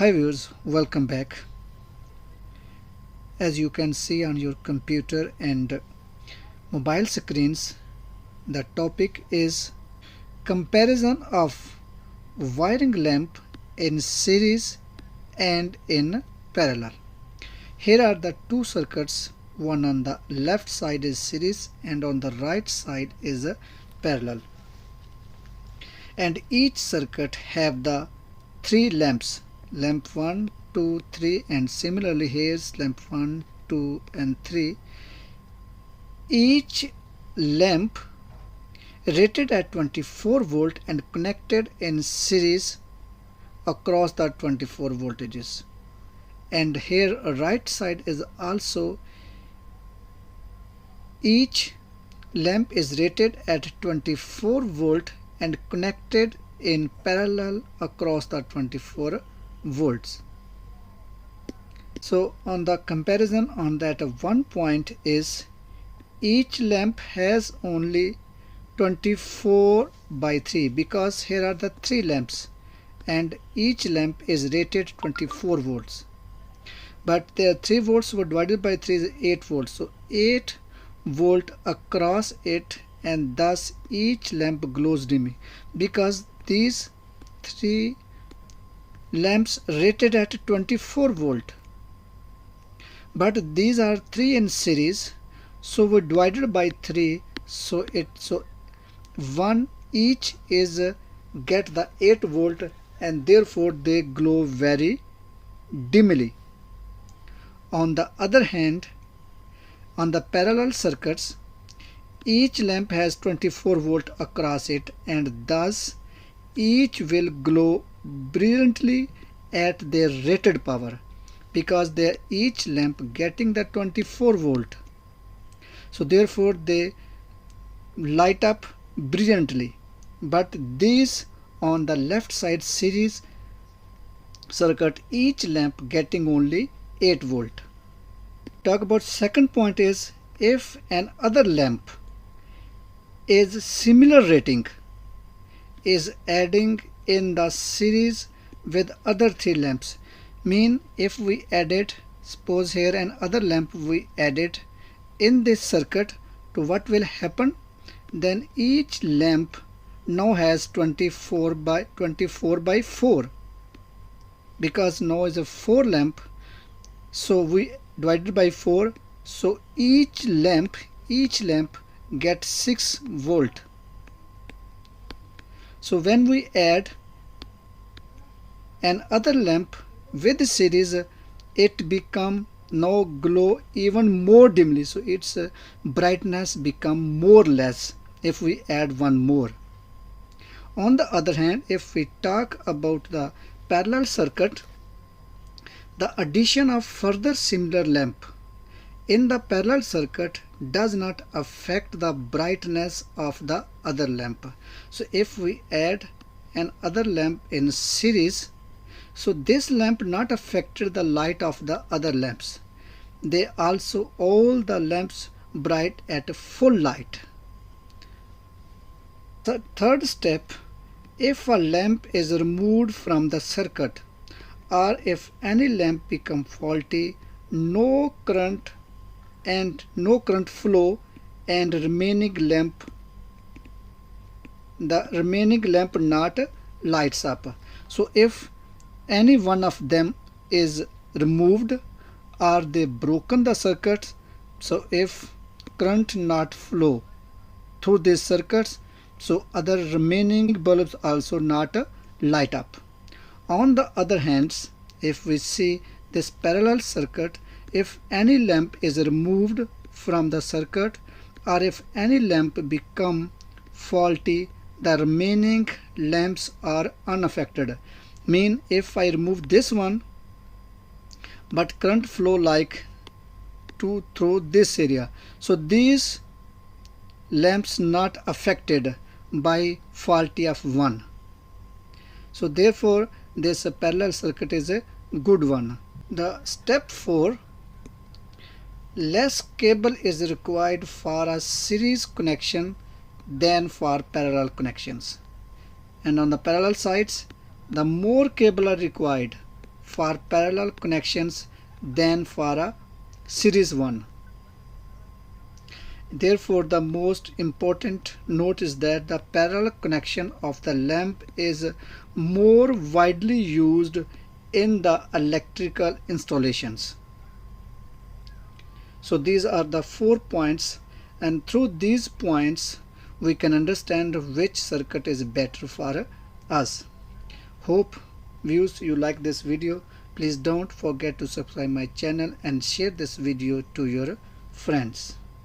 Hi viewers, welcome back. As you can see on your computer and mobile screens, the topic is comparison of wiring lamp in series and in parallel. Here are the two circuits. One on the left side is series and on the right side is a parallel. And each circuit have the three lamps, lamp 1, 2, 3, and similarly here's lamp 1, 2 and 3. Each lamp rated at 24 volt and connected in series across the 24 voltages. And here right side is also each lamp is rated at 24 volt and connected in parallel across the 24 volts. So on the comparison on that one point is each lamp has only 24/3 because here are the three lamps and each lamp is rated 24 volts, but their 3 volts were divided by 3 is 8 volts, so 8 volt across it, and thus each lamp glows dimly because these three lamps rated at 24 volt, but these are 3 in series, so we divided by 3, so one each is get the 8 volt and therefore they glow very dimly. On the other hand, on the parallel circuits, each lamp has 24 volt across it and thus each will glow brilliantly at their rated power because they are each lamp getting the 24 volt, so therefore they light up brilliantly. But these on the left side series circuit, each lamp getting only 8 volt. Talk about second point is if an other lamp is similar rating is adding in the series with other three lamps, mean if we added, suppose here an other lamp we added in this circuit, to what will happen, then each lamp now has 24 by 4 because now is a 4 lamp, so we divided by 4, so each lamp gets 6 volt. So when we add an other lamp with series, it become now glow even more dimly, so its brightness become more less if we add one more. On the other hand, if we talk about the parallel circuit, the addition of further similar lamp in the parallel circuit does not affect the brightness of the other lamp. So if we add an other lamp in series, so this lamp not affected the light of the other lamps. They also all the lamps bright at full light. The third step, if a lamp is removed from the circuit or if any lamp become faulty, no current flow and the remaining lamp not lights up. So if any one of them is removed or they broken the circuit, so if current not flow through these circuits, so other remaining bulbs also not light up. On the other hand, if we see this parallel circuit, if any lamp is removed from the circuit or if any lamp become faulty, the remaining lamps are unaffected. Mean if I remove this one but current flow like through this area, so these lamps not affected by faulty of one, so therefore this parallel circuit is a good one. The step 4, less cable is required for a series connection than for parallel connections, and on the parallel sides the more cable are required for parallel connections than for a series one. Therefore, the most important note is that the parallel connection of the lamp is more widely used in the electrical installations. So these are the 4 points, and through these points we can understand which circuit is better for us. Hope viewers you like this video. Please don't forget to subscribe my channel and share this video to your friends.